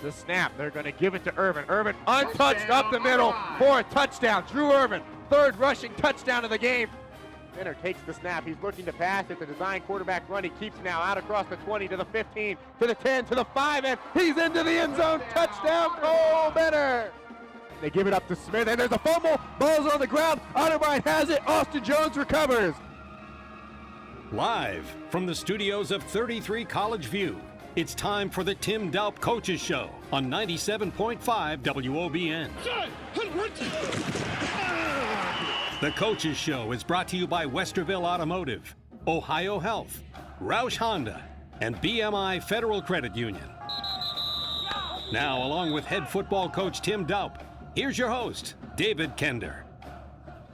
the snap. They're going to give it to Irvin. Irvin untouched up the middle for a touchdown. Drew Irvin, third rushing touchdown of the game. Benner takes the snap. He's looking to pass at the design quarterback run. He keeps now out across the 20 to the 15 to the 10 to the 5, and he's into the end zone. Touchdown, Cole Benner. They give it up to Smith, and there's a fumble. Ball's on the ground. Otterbein has it. Austin Jones recovers. Live from the studios of 33 College View, it's time for the Tim Doup Coaches Show on 97.5 WOBN. The Coaches Show is brought to you by Westerville Automotive, Ohio Health, Roush Honda, and BMI Federal Credit Union. Now, along with head football coach Tim Doup, here's your host, David Kender.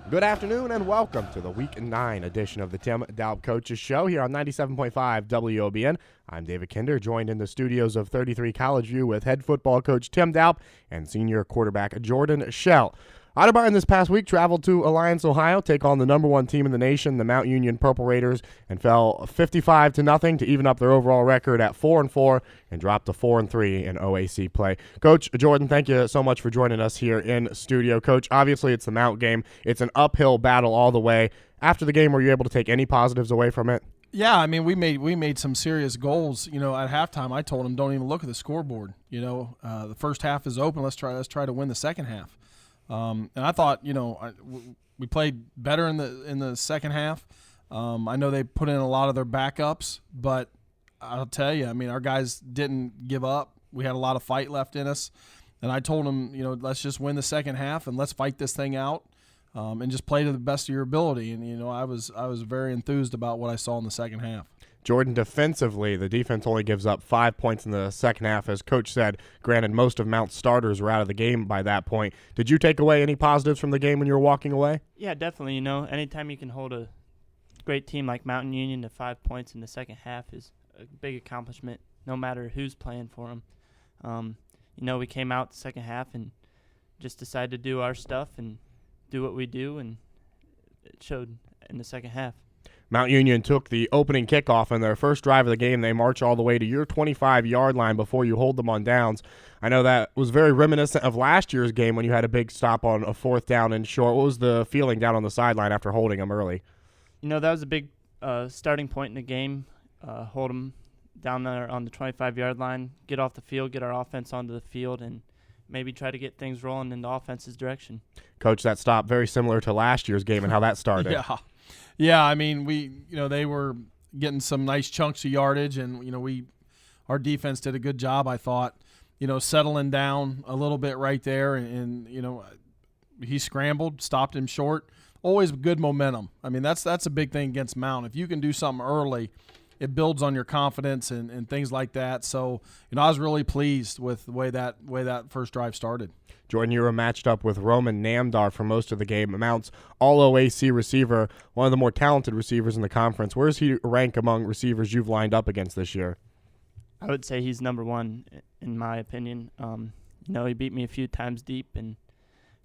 Good afternoon and welcome to the Week 9 edition of the Tim Doup Coaches Show here on 97.5 WOBN. I'm David Kender, joined in the studios of 33 College View with head football coach Tim Doup and senior quarterback Jordan Shell. Otterbein this past week traveled to Alliance, Ohio, take on the number one team in the nation, the Mount Union Purple Raiders, and fell 55-0 to even up their overall record at 4-4 and dropped to 4-3 in OAC play. Coach Jordan, thank you so much for joining us here in studio. Coach, obviously it's the Mount game. It's an uphill battle all the way. After the game, were you able to take any positives away from it? Yeah, I mean, we made some serious goals. You know, at halftime, I told them don't even look at the scoreboard. You know, the first half is open. Let's try to win the second half. And I thought, you know, we played better in the second half. I know they put in a lot of their backups, but I'll tell you, I mean, our guys didn't give up. We had a lot of fight left in us, and I told them, you know, let's just win the second half and let's fight this thing out, and just play to the best of your ability. And you know, I was very enthused about what I saw in the second half. Jordan, defensively, the defense only gives up 5 points in the second half, as Coach said. Granted, most of Mount's starters were out of the game by that point. Did you take away any positives from the game when you were walking away? Yeah, definitely. You know, anytime you can hold a great team like Mountain Union to 5 points in the second half is a big accomplishment, no matter who's playing for them. You know, we came out the second half and just decided to do our stuff and do what we do, and it showed in the second half. Mount Union took the opening kickoff in their first drive of the game. They march all the way to your 25-yard line before you hold them on downs. I know that was very reminiscent of last year's game when you had a big stop on a fourth down and short. What was the feeling down on the sideline after holding them early? You know, that was a big starting point in the game. Hold them down there on the 25-yard line, get off the field, get our offense onto the field, and maybe try to get things rolling in the offense's direction. Coach, that stop very similar to last year's game and how that started. Yeah, I mean, they were getting some nice chunks of yardage, and, you know, our defense did a good job, I thought, you know, settling down a little bit right there, and you know, he scrambled, stopped him short. Always good momentum. I mean, that's a big thing against Mount. If you can do something early, it builds on your confidence and things like that. So, you know, I was really pleased with the way that first drive started. Jordan, you were matched up with Roman Namdar for most of the game. Mount's all-OAC receiver, one of the more talented receivers in the conference. Where does he rank among receivers you've lined up against this year? I would say he's number one in my opinion. You know, he beat me a few times deep, and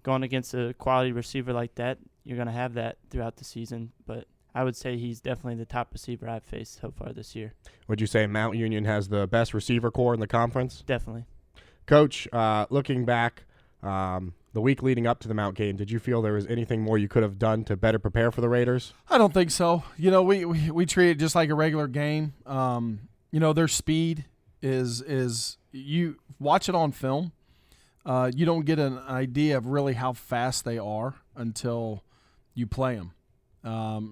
going against a quality receiver like that, you're going to have that throughout the season. But I would say he's definitely the top receiver I've faced so far this year. Would you say Mount Union has the best receiver core in the conference? Definitely. Coach, looking back, the week leading up to the Mount game, did you feel there was anything more you could have done to better prepare for the Raiders? I don't think so. You know, we treat it just like a regular game. You know, their speed is you watch it on film. You don't get an idea of really how fast they are until you play them.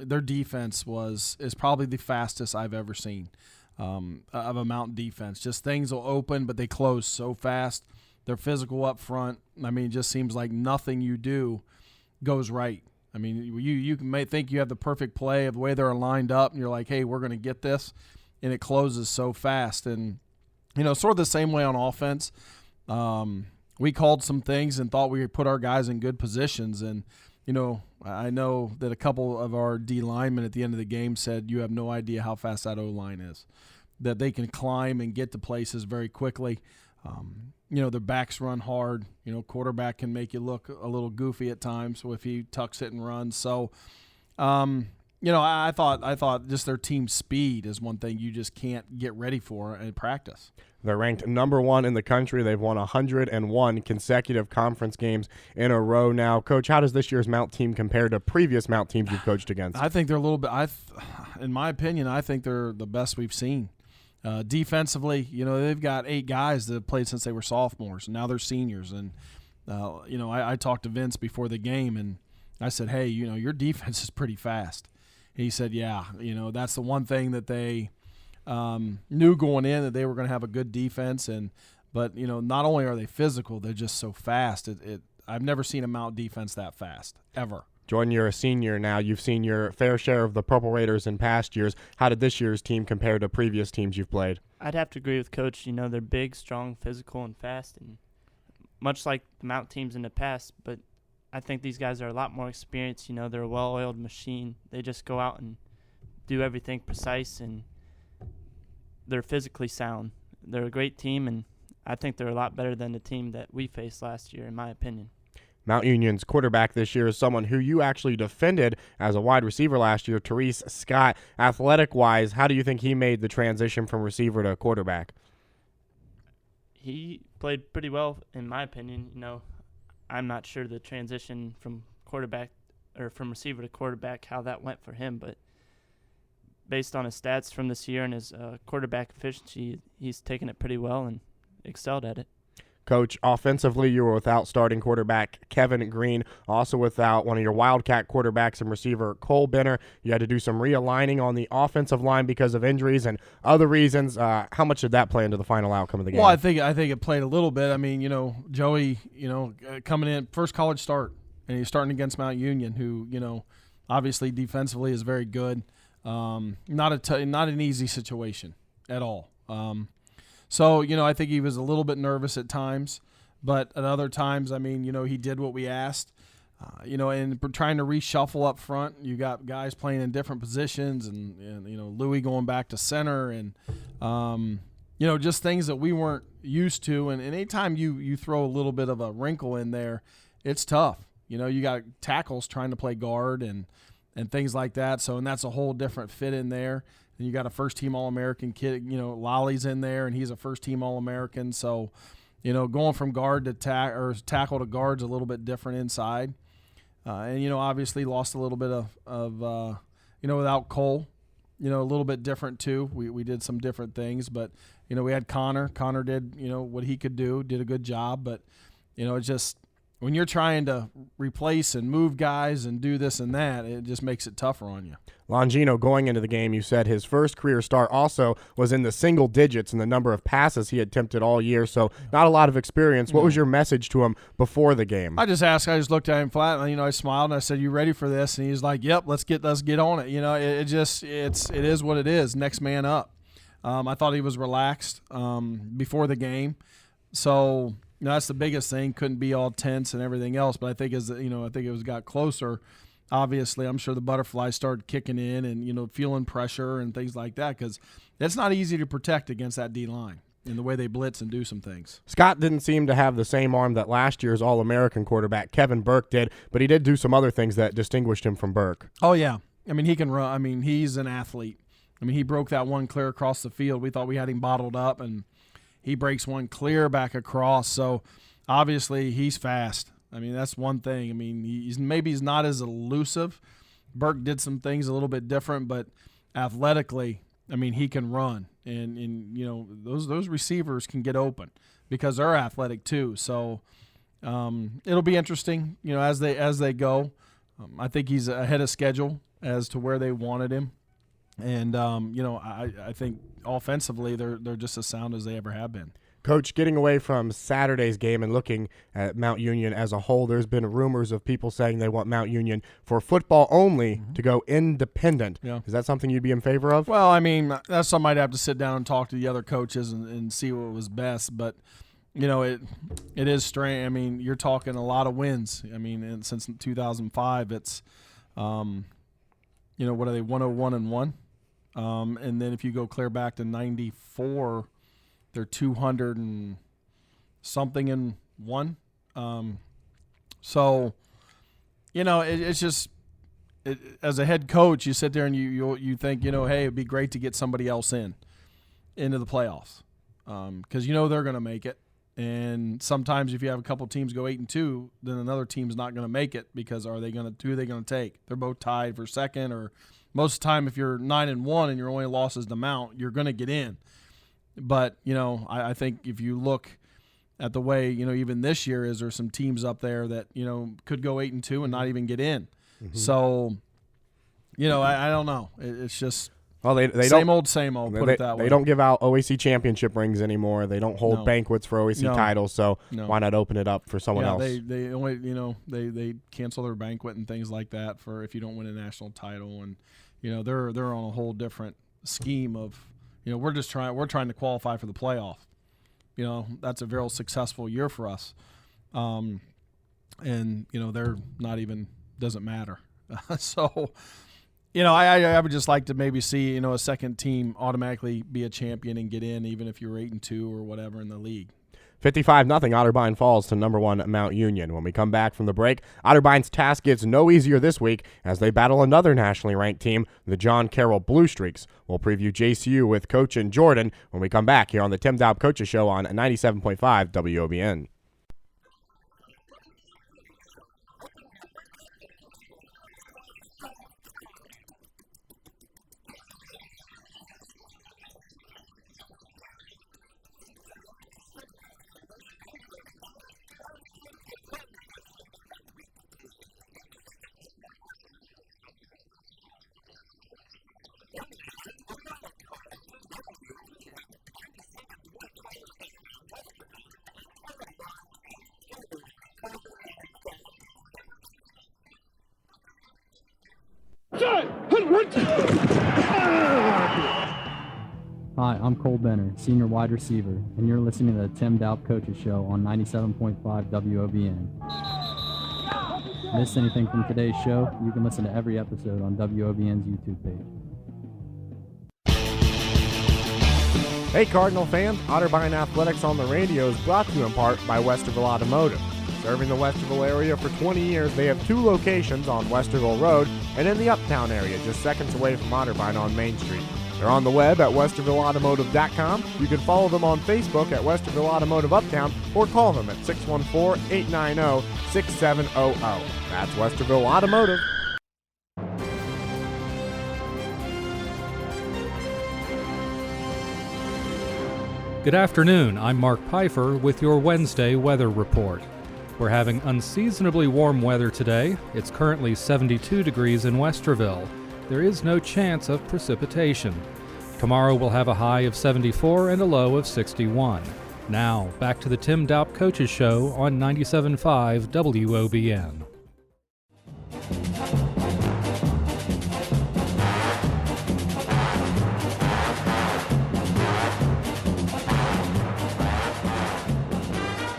Their defense is probably the fastest I've ever seen of a Mount defense. Just things will open, but they close so fast. They're physical up front. I mean, it just seems like nothing you do goes right. I mean, you may think you have the perfect play of the way they're lined up, and you're like, hey, we're going to get this, and it closes so fast. And, you know, sort of the same way on offense. We called some things and thought we would put our guys in good positions. And, you know, I know that a couple of our D linemen at the end of the game said you have no idea how fast that O-line is, that they can climb and get to places very quickly. You know, their backs run hard. You know, quarterback can make you look a little goofy at times if he tucks it and runs. So, I thought just their team speed is one thing you just can't get ready for in practice. They're ranked number 1 in the country. They've won 101 consecutive conference games in a row now. Coach, how does this year's Mount team compare to previous Mount teams you've coached against? I think they're a little bit in my opinion, I think they're the best we've seen. Defensively, they've got 8 guys that have played since they were sophomores, and now they're seniors. And, I talked to Vince before the game, and I said, hey, your defense is pretty fast. He said, yeah, that's the one thing that they knew going in, that they were going to have a good defense. But not only are they physical, they're just so fast. I've never seen a Mount defense that fast, ever. Jordan, you're a senior now. You've seen your fair share of the Purple Raiders in past years. How did this year's team compare to previous teams you've played? I'd have to agree with Coach. They're big, strong, physical, and fast, and much like the Mount teams in the past, but I think these guys are a lot more experienced. They're a well-oiled machine. They just go out and do everything precise, and they're physically sound. They're a great team, and I think they're a lot better than the team that we faced last year, in my opinion. Mount Union's quarterback this year is someone who you actually defended as a wide receiver last year, Therese Scott. Athletic-wise, how do you think he made the transition from receiver to quarterback? He played pretty well, in my opinion. I'm not sure the transition from quarterback or from receiver to quarterback, how that went for him, but based on his stats from this year and his quarterback efficiency, he's taken it pretty well and excelled at it. Coach, offensively, you were without starting quarterback Kevin Green, also without one of your Wildcat quarterbacks and receiver Cole Benner. You had to do some realigning on the offensive line because of injuries and other reasons. How much did that play into the final outcome of the game? Well, I think it played a little bit. I mean, Joey, coming in first college start, and he's starting against Mount Union, who obviously defensively is very good. Not an easy situation at all. So, I think he was a little bit nervous at times, but at other times, he did what we asked. And trying to reshuffle up front, you got guys playing in different positions and Louis going back to center and, just things that we weren't used to. And anytime you throw a little bit of a wrinkle in there, it's tough. You got tackles trying to play guard and things like that. So, and that's a whole different fit in there. And you got a first-team All-American kid, Lolly's in there, and he's a first-team All-American. So, going from guard to tackle to guard's a little bit different inside. And obviously lost a little bit of without Cole, a little bit different too. We did some different things, but, we had Connor. Connor did, what he could do, did a good job. But, it's just when you're trying to replace and move guys and do this and that, it just makes it tougher on you. Longino, going into the game, you said his first career start also was in the single digits in the number of passes he had attempted all year, so not a lot of experience. What was your message to him before the game? I just looked at him flat, and, I smiled, and I said, "You ready for this?" And he's like, "Yep, let's get on it." It is what it is. Next man up. I thought he was relaxed before the game, so that's the biggest thing. Couldn't be all tense and everything else, but I think it got closer. Obviously, I'm sure the butterflies started kicking in and, feeling pressure and things like that because it's not easy to protect against that D-line in the way they blitz and do some things. Scott didn't seem to have the same arm that last year's All-American quarterback Kevin Burke did, but he did do some other things that distinguished him from Burke. Oh, yeah. He can run. He's an athlete. He broke that one clear across the field. We thought we had him bottled up, and he breaks one clear back across. So, obviously, he's fast. That's one thing. He's not as elusive. Burke did some things a little bit different, but athletically, he can run. And those receivers can get open because they're athletic too. So it'll be interesting, as they go. I think he's ahead of schedule as to where they wanted him. And, I think offensively they're just as sound as they ever have been. Coach, getting away from Saturday's game and looking at Mount Union as a whole, there's been rumors of people saying they want Mount Union for football only to go independent. Yeah. Is that something you'd be in favor of? Well, that's something I'd have to sit down and talk to the other coaches and see what was best. But, it is strange. You're talking a lot of wins. And since 2005, it's, what are they, 101-1? And then if you go clear back to 94, they're 200 and something in one. So, it's as a head coach, you sit there and you think, hey, it'd be great to get somebody else into the playoffs because they're going to make it. And sometimes if you have a couple teams go 8-2, then another team's not going to make it because who are they going to take? They're both tied for second, or most of the time if you're 9-1 and your only loss is the Mount, you're going to get in. But, I think if you look at the way, even this year there's some teams up there that, could go 8-2 and not even get in. Mm-hmm. So, I don't know. It's just they same old, put it that way. They don't give out OAC championship rings anymore. They don't hold banquets for OAC titles, so why not open it up for someone else? They only, they cancel their banquet and things like that for if you don't win a national title. And, they're on a whole different scheme of, we're trying to qualify for the playoff. That's a very successful year for us. And, they're not even, doesn't matter. So, I would just like to maybe see, a second team automatically be a champion and get in, even if you're 8-2 or whatever in the league. 55-0, Otterbein falls to number 1 Mount Union. When we come back from the break, Otterbein's task gets no easier this week as they battle another nationally ranked team, the John Carroll Blue Streaks. We'll preview JCU with Coach and Jordan when we come back here on the Tim Doup Coaches Show on 97.5 WOBN. Hi, I'm Cole Benner, senior wide receiver, and you're listening to the Tim Doup Coaches Show on 97.5 WOBN. Miss anything from today's show? You can listen to every episode on WOBN's YouTube page. Hey Cardinal fans, Otterbein Athletics on the Radio is brought to you in part by Westerville Automotive. Serving the Westerville area for 20 years, they have 2 locations on Westerville Road and in the Uptown area, just seconds away from Otterbein on Main Street. They're on the web at westervilleautomotive.com. You can follow them on Facebook at Westerville Automotive Uptown or call them at 614-890-6700. That's Westerville Automotive. Good afternoon. I'm Mark Pfeiffer with your Wednesday weather report. We're having unseasonably warm weather today. It's currently 72 degrees in Westerville. There is no chance of precipitation. Tomorrow we'll have a high of 74 and a low of 61. Now, back to the Tim Doup Coaches Show on 97.5 WOBN.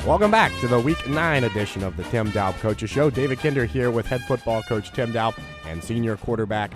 Welcome back to the Week 9 edition of the Tim Doup Coaches Show. David Kinder here with head football coach Tim Doup and senior cornerback,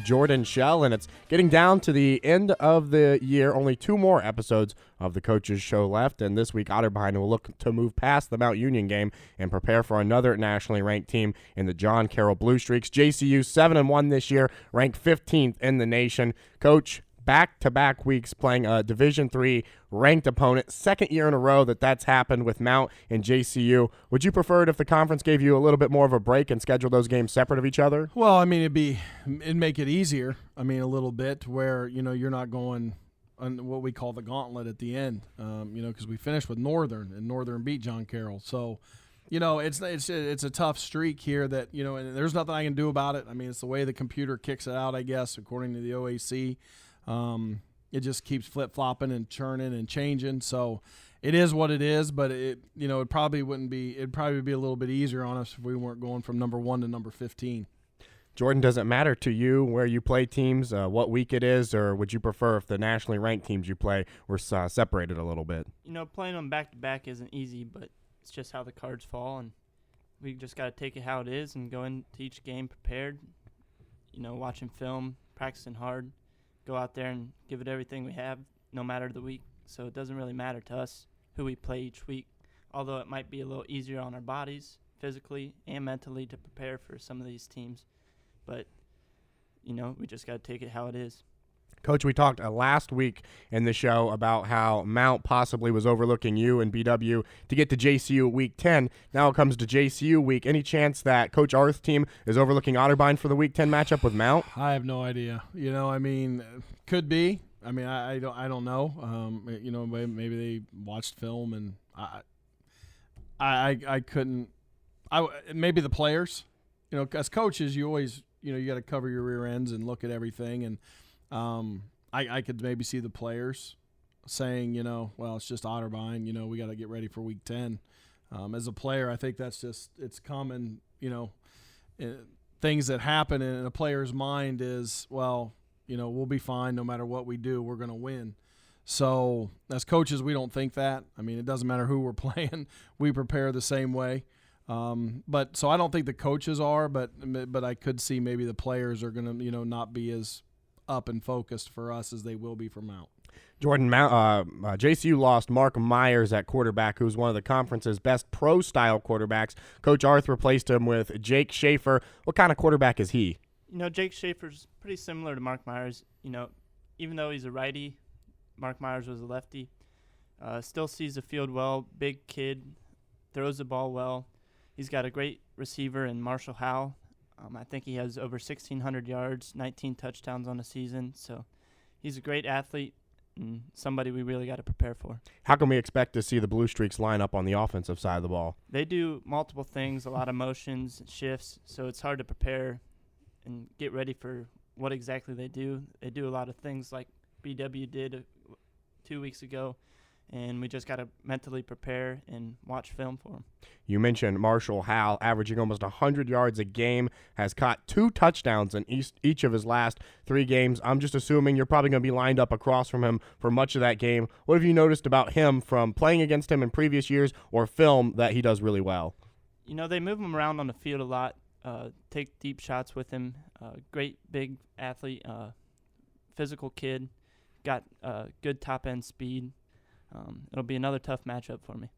Jordan Shell. And it's getting down to the end of the year. Only 2 more episodes of the Coaches Show left. And this week, Otterbein will look to move past the Mount Union game and prepare for another nationally ranked team in the John Carroll Blue Streaks. JCU 7-1 this year, ranked 15th in the nation. Coach, back-to-back weeks playing a Division III ranked opponent. Second year in a row that's happened with Mount and JCU. Would you prefer it if the conference gave you a little bit more of a break and scheduled those games separate of each other? Well, I mean, it'd make it easier. I mean, a little bit where, you're not going on what we call the gauntlet at the end, because we finished with Northern, and Northern beat John Carroll. So, it's a tough streak here that, and there's nothing I can do about it. I mean, it's the way the computer kicks it out, I guess, according to the OAC. It just keeps flip-flopping and churning and changing. So it is what it is, but it probably it'd probably be a little bit easier on us if we weren't going from number 1 to number 15. Jordan, does it matter to you where you play teams, what week it is, or would you prefer if the nationally ranked teams you play were separated a little bit? Playing them back-to-back isn't easy, but it's just how the cards fall, and we just got to take it how it is and go into each game prepared, watching film, practicing hard. Go out there and give it everything we have, no matter the week. So it doesn't really matter to us who we play each week. Although it might be a little easier on our bodies, physically and mentally to prepare for some of these teams. But, we just got to take it how it is. Coach, we talked last week in the show about how Mount possibly was overlooking you and BW to get to JCU Week 10. Now it comes to JCU Week. Any chance that Coach Arth's team is overlooking Otterbein for the Week 10 matchup with Mount? I have no idea. Could be. I don't know. Maybe they watched film and I couldn't. Maybe the players. As coaches, you always you got to cover your rear ends and look at everything. And I could maybe see the players saying, well, it's just Otterbein. We got to get ready for Week 10. As a player, I think that's just it's common. Things that happen in a player's mind is, well, we'll be fine no matter what we do. We're going to win. So as coaches, we don't think that. It doesn't matter who we're playing. We prepare the same way. So I don't think the coaches are, but I could see maybe the players are going to, not be as up and focused for us as they will be for Mount. Jordan, JCU lost Mark Myers at quarterback, who's one of the conference's best pro-style quarterbacks. Coach Arth replaced him with Jake Schaefer. What kind of quarterback is he? Jake Schaefer's pretty similar to Mark Myers. Even though he's a righty, Mark Myers was a lefty. Still sees the field well, big kid, throws the ball well. He's got a great receiver in Marshall Howe. I think he has over 1,600 yards, 19 touchdowns on the season. So he's a great athlete and somebody we really got to prepare for. How can we expect to see the Blue Streaks line up on the offensive side of the ball? They do multiple things, a lot of motions, shifts, so it's hard to prepare and get ready for what exactly they do. They do a lot of things like BW did 2 weeks ago, and we just got to mentally prepare and watch film for them. You mentioned Marshall Howe, averaging almost 100 yards a game, has caught 2 touchdowns in each of his last 3 games. I'm just assuming you're probably going to be lined up across from him for much of that game. What have you noticed about him from playing against him in previous years or film that he does really well? They move him around on the field a lot, take deep shots with him. Great big athlete, physical kid, got good top-end speed. It'll be another tough matchup for me.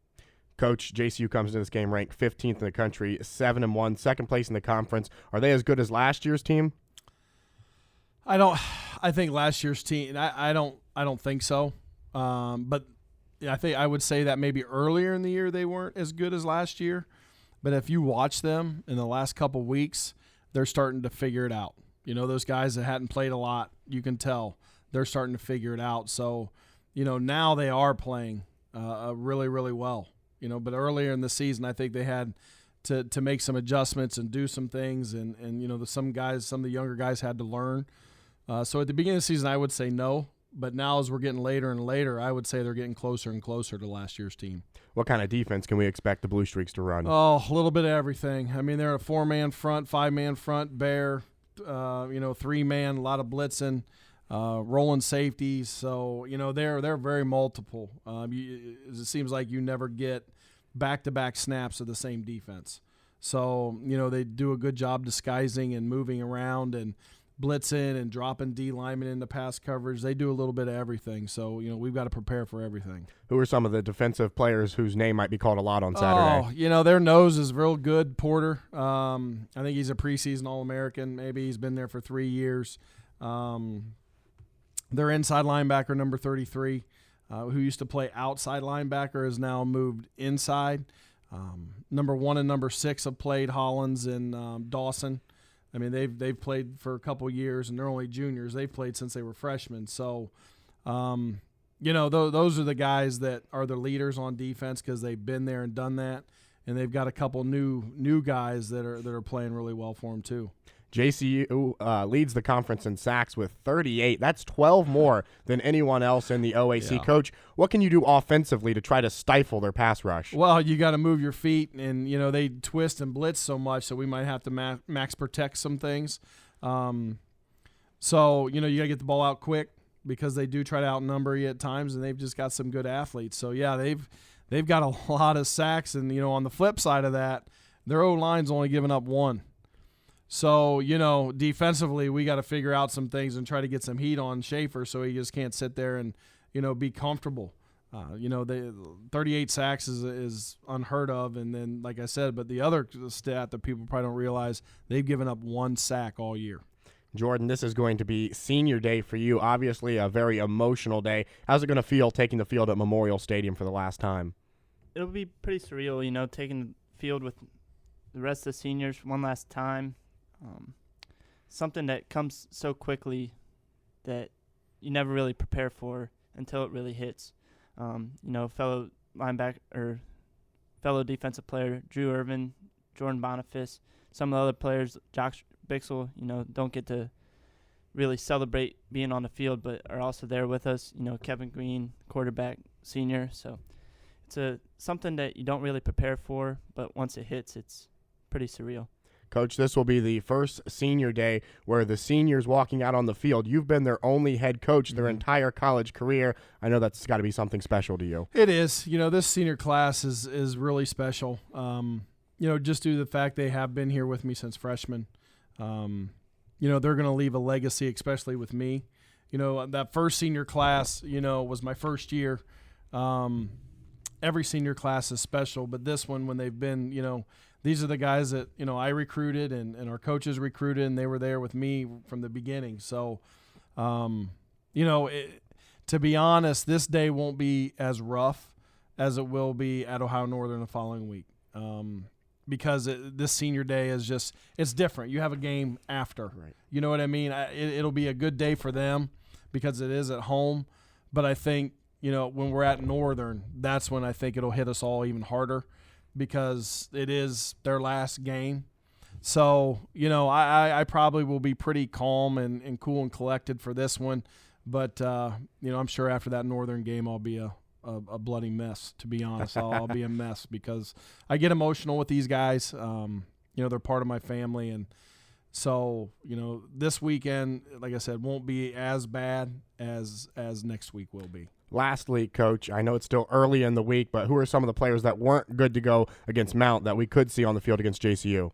Coach, JCU comes into this game ranked 15th in the country, 7-1, second place in the conference. Are they as good as last year's team? I think last year's team. I don't think so. But I think I would say that maybe earlier in the year they weren't as good as last year. But if you watch them in the last couple weeks, they're starting to figure it out. Those guys that hadn't played a lot, you can tell they're starting to figure it out. So, now they are playing really, really well. But earlier in the season, I think they had to make some adjustments and do some things, and some of the younger guys had to learn. So at the beginning of the season, I would say no. But now as we're getting later and later, I would say they're getting closer and closer to last year's team. What kind of defense can we expect the Blue Streaks to run? Oh, a little bit of everything. They're a 4-man front, 5-man front, bear, 3-man, a lot of blitzing. Rolling safeties, so they're very multiple. It seems like you never get back-to-back snaps of the same defense. So they do a good job disguising and moving around and blitzing and dropping D linemen into pass coverage. They do a little bit of everything. So we've got to prepare for everything. Who are some of the defensive players whose name might be called a lot on Saturday? Oh, their nose is real good. Porter, I think he's a preseason All-American. Maybe he's been there for 3 years. Their inside linebacker, number 33, who used to play outside linebacker, has now moved inside. Number 1 and number 6 have played, Hollins and Dawson. They've played for a couple years, and they're only juniors. They've played since they were freshmen. So, those are the guys that are the leaders on defense because they've been there and done that, and they've got a couple new guys that are playing really well for them too. JCU leads the conference in sacks with 38. That's 12 more than anyone else in the OAC. Yeah. Coach, what can you do offensively to try to stifle their pass rush? Well, you got to move your feet, and they twist and blitz so much, so we might have to max protect some things. So you got to get the ball out quick because they do try to outnumber you at times, and they've just got some good athletes. So yeah, they've got a lot of sacks, and on the flip side of that, their O-line's only given up 1. So, defensively, we got to figure out some things and try to get some heat on Schaefer so he just can't sit there and, be comfortable. The 38 sacks is unheard of. And then, like I said, but the other stat that people probably don't realize, they've given up 1 sack all year. Jordan, this is going to be senior day for you. Obviously, a very emotional day. How's it going to feel taking the field at Memorial Stadium for the last time? It'll be pretty surreal, taking the field with the rest of the seniors one last time. Something that comes so quickly that you never really prepare for until it really hits. Fellow linebacker or fellow defensive player Drew Irvin, Jordan Boniface, some of the other players, Josh Bixel, don't get to really celebrate being on the field, but are also there with us. Kevin Green, quarterback, senior. So it's something that you don't really prepare for, but once it hits, it's pretty surreal. Coach, this will be the first senior day where the seniors walking out on the field. You've been their only head coach their entire college career. I know that's got to be something special to you. It is. This senior class is really special. Just due to the fact they have been here with me since freshman. They're going to leave a legacy, especially with me. That first senior class, was my first year. Every senior class is special, but this one, when they've been, these are the guys that, I recruited and our coaches recruited, and they were there with me from the beginning. So, to be honest, this day won't be as rough as it will be at Ohio Northern the following week. Because this senior day is just – it's different. You have a game after. Right. You know what I mean? It'll be a good day for them because it is at home. But I think, when we're at Northern, that's when I think it'll hit us all even harder because it is their last game. So, I probably will be pretty calm and cool and collected for this one. But, I'm sure after that Northern game I'll be a bloody mess, to be honest. I'll be a mess because I get emotional with these guys. They're part of my family. And so, this weekend, like I said, won't be as bad as next week will be. Lastly, Coach, I know it's still early in the week, but who are some of the players that weren't good to go against Mount that we could see on the field against JCU?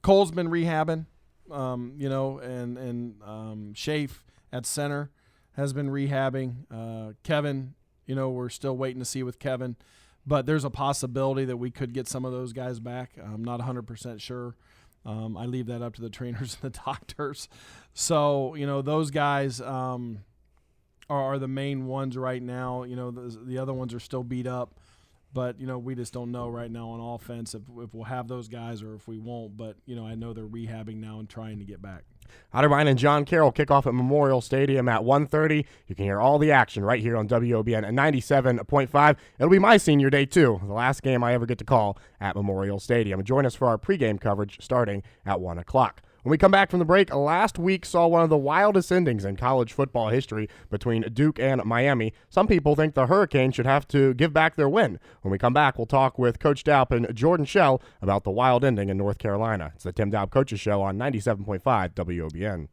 Cole's been rehabbing, and Shafe at center has been rehabbing. Kevin, we're still waiting to see with Kevin, but there's a possibility that we could get some of those guys back. I'm not 100% sure. I leave that up to the trainers and the doctors. So, those guys are the main ones right now. The other ones are still beat up, but, we just don't know right now on offense if we'll have those guys or if we won't. But, I know they're rehabbing now and trying to get back. Otterbein and John Carroll kick off at Memorial Stadium at 1:30. You can hear all the action right here on WOBN at 97.5. It'll be my senior day, too, the last game I ever get to call at Memorial Stadium. Join us for our pregame coverage starting at 1 o'clock. When we come back from the break, last week saw one of the wildest endings in college football history between Duke and Miami. Some people think the Hurricanes should have to give back their win. When we come back, we'll talk with Coach Doup and Jordan Shell about the wild ending in North Carolina. It's the Tim Doup Coaches Show on 97.5 WOBN.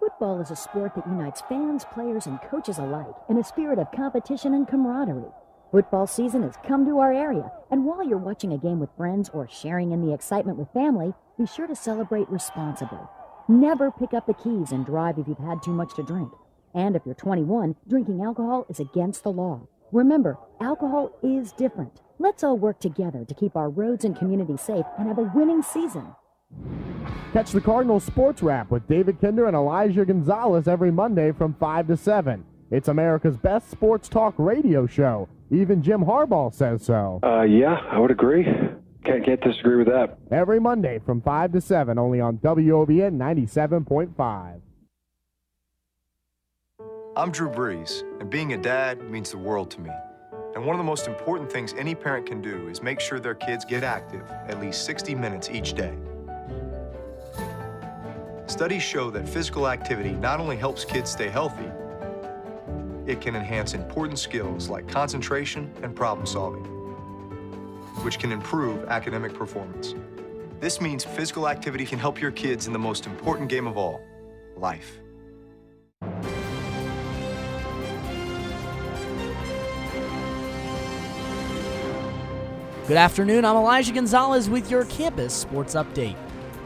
Football is a sport that unites fans, players, and coaches alike in a spirit of competition and camaraderie. Football season has come to our area, and while you're watching a game with friends or sharing in the excitement with family, be sure to celebrate responsibly. Never pick up the keys and drive if you've had too much to drink. And if you're 21, drinking alcohol is against the law. Remember, alcohol is different. Let's all work together to keep our roads and community safe and have a winning season. Catch the Cardinals Sports Wrap with David Kinder and Elijah Gonzalez every Monday from 5 to 7. It's America's best sports talk radio show. Even Jim Harbaugh says so. Yeah, I would agree. Can't disagree with that. Every Monday from 5 to 7, only on WOBN 97.5. I'm Drew Brees, and being a dad means the world to me. And one of the most important things any parent can do is make sure their kids get active at least 60 minutes each day. Studies show that physical activity not only helps kids stay healthy, it can enhance important skills like concentration and problem solving, which can improve academic performance. This means physical activity can help your kids in the most important game of all, life. Good afternoon, I'm Elijah Gonzalez with your campus sports update.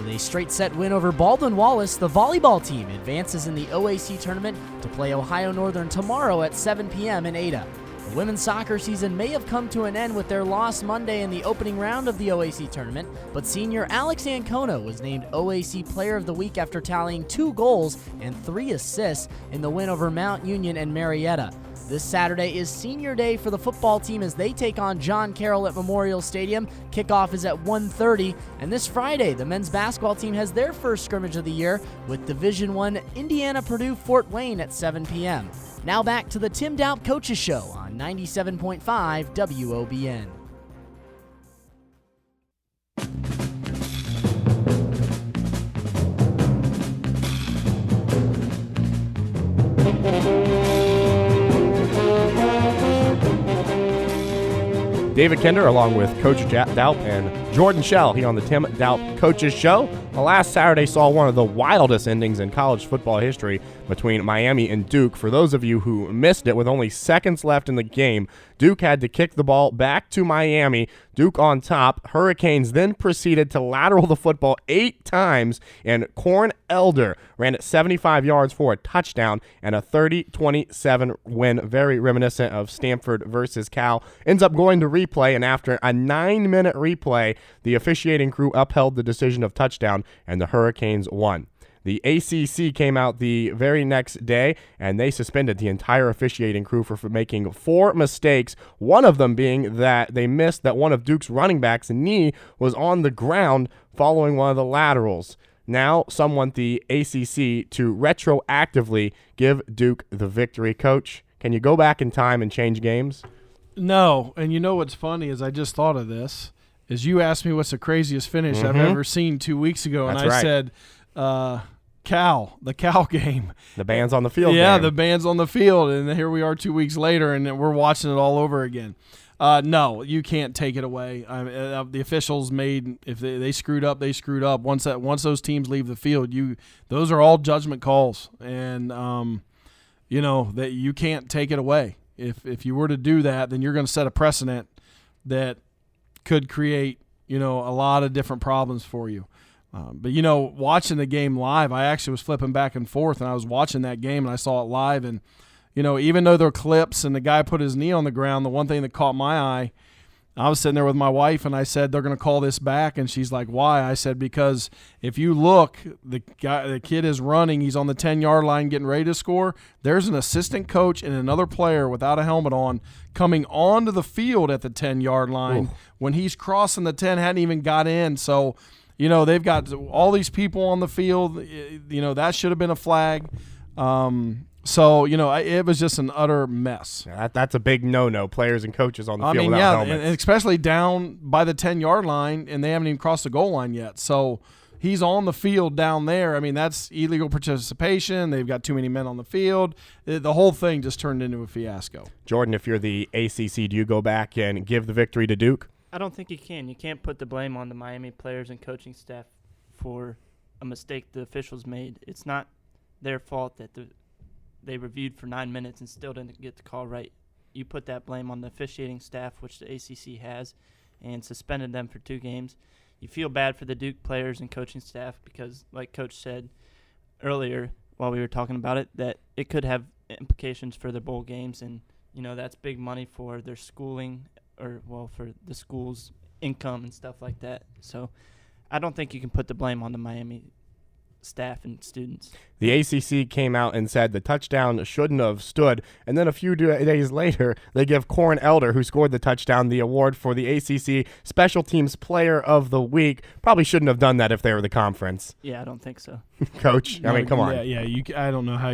With a straight-set win over Baldwin Wallace, the volleyball team advances in the OAC tournament to play Ohio Northern tomorrow at 7 p.m. in Ada. The women's soccer season may have come to an end with their loss Monday in the opening round of the OAC tournament, but senior Alex Ancona was named OAC Player of the Week after tallying 2 goals and 3 assists in the win over Mount Union and Marietta. This Saturday is senior day for the football team as they take on John Carroll at Memorial Stadium. Kickoff is at 1:30, and this Friday, the men's basketball team has their first scrimmage of the year with Division I Indiana-Purdue Fort Wayne at 7 p.m. Now back to the Tim Doup Coaches Show on 97.5 WOBN. David Kinder along with Coach Doup and Jordan Shell here on the Tim Doup Coaches Show. Well, last Saturday saw one of the wildest endings in college football history between Miami and Duke. For those of you who missed it, with only seconds left in the game, Duke had to kick the ball back to Miami. Duke on top. Hurricanes then proceeded to lateral the football 8 times, and Corn Elder ran it 75 yards for a touchdown and a 30-27 win, very reminiscent of Stanford versus Cal. Ends up going to replay, and after a 9-minute replay, the officiating crew upheld the decision of touchdown, and the Hurricanes won. The ACC came out the very next day, and they suspended the entire officiating crew for making 4 mistakes, one of them being that they missed that one of Duke's running backs' knee was on the ground following one of the laterals. Now, some want the ACC to retroactively give Duke the victory. Coach, can you go back in time and change games? No, and you know what's funny is I just thought of this, is you asked me what's the craziest finish I've ever seen 2 weeks ago, and I said the Cal game. The band's on the field. Yeah, game. the band's on the field, and here we are 2 weeks later, and we're watching it all over again. No, you can't take it away. The officials made, if they screwed up, they screwed up. Once those teams leave the field, those are all judgment calls, and that you can't take it away. If you were to do that, then you're going to set a precedent that could create a lot of different problems for you. But watching the game live, I actually was flipping back and forth, and I was watching that game, and I saw it live, and even though there were clips and the guy put his knee on the ground, the one thing that caught my eye, I was sitting there with my wife, and I said, they're going to call this back, and she's like, why? I said, because if you look, the kid is running, he's on the 10-yard line getting ready to score. There's an assistant coach and another player without a helmet on coming onto the field at the 10-yard line. Ooh. When he's crossing the 10, hadn't even got in, so they've got all these people on the field. That should have been a flag. So, it was just an utter mess. That's a big no-no, players and coaches on the field without helmets. And especially down by the 10-yard line, and they haven't even crossed the goal line yet. So he's on the field down there. I mean, that's illegal participation. They've got too many men on the field. The whole thing just turned into a fiasco. Jordan, if you're the ACC, do you go back and give the victory to Duke? I don't think you can. You can't put the blame on the Miami players and coaching staff for a mistake the officials made. It's not their fault that they reviewed for 9 minutes and still didn't get the call right. You put that blame on the officiating staff, which the ACC has, and suspended them for 2 games. You feel bad for the Duke players and coaching staff because, like Coach said earlier while we were talking about it, that it could have implications for their bowl games, and that's big money for their schooling for the school's income and stuff like that. So I don't think you can put the blame on the Miami staff and students. The ACC came out and said the touchdown shouldn't have stood, and then a few days later, they give Corn Elder, who scored the touchdown, the award for the ACC Special Teams Player of the Week. Probably shouldn't have done that if they were the conference. Yeah, I don't think so. Coach, I mean, come on. Yeah. I don't know how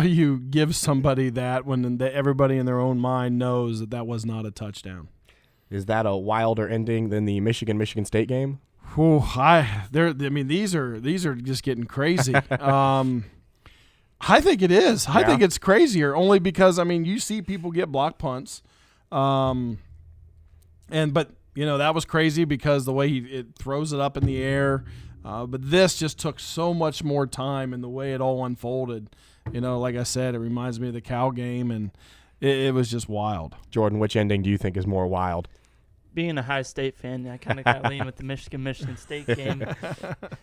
you give somebody that when everybody in their own mind knows that was not a touchdown. Is that a wilder ending than the Michigan State game? These are just getting crazy. I think it is. I think it's crazier only because you see people get block punts, but that was crazy because the way it throws it up in the air. But this just took so much more time and the way it all unfolded. Like I said, it reminds me of the Cal game, and it was just wild. Jordan, which ending do you think is more wild? being a High State fan, I kind of got lean with the Michigan State game.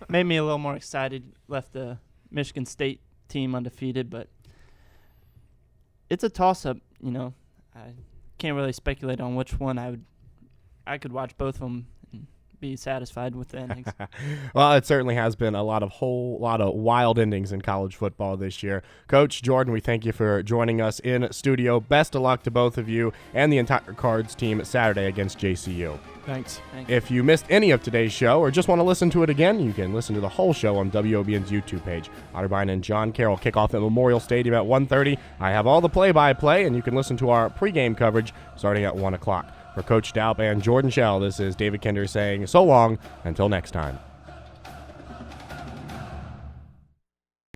Made me a little more excited. Left the Michigan State team undefeated, but it's a toss-up. You know, I can't really speculate on which one I could watch both of them and be satisfied with the endings. Well, it certainly has been a lot of wild endings in college football this year. Coach Jordan, we thank you for joining us in studio. Best of luck to both of you and the entire Cards team Saturday against JCU. Thanks. If you missed any of today's show or just want to listen to it again, you can listen to the whole show on WOBN's YouTube page. Otterbein and John Carroll kick off at Memorial Stadium at 1:30. I have all the play-by-play, and you can listen to our pregame coverage starting at 1 o'clock. For Coach Doup and Jordan Shell, this is David Kinder saying so long until next time.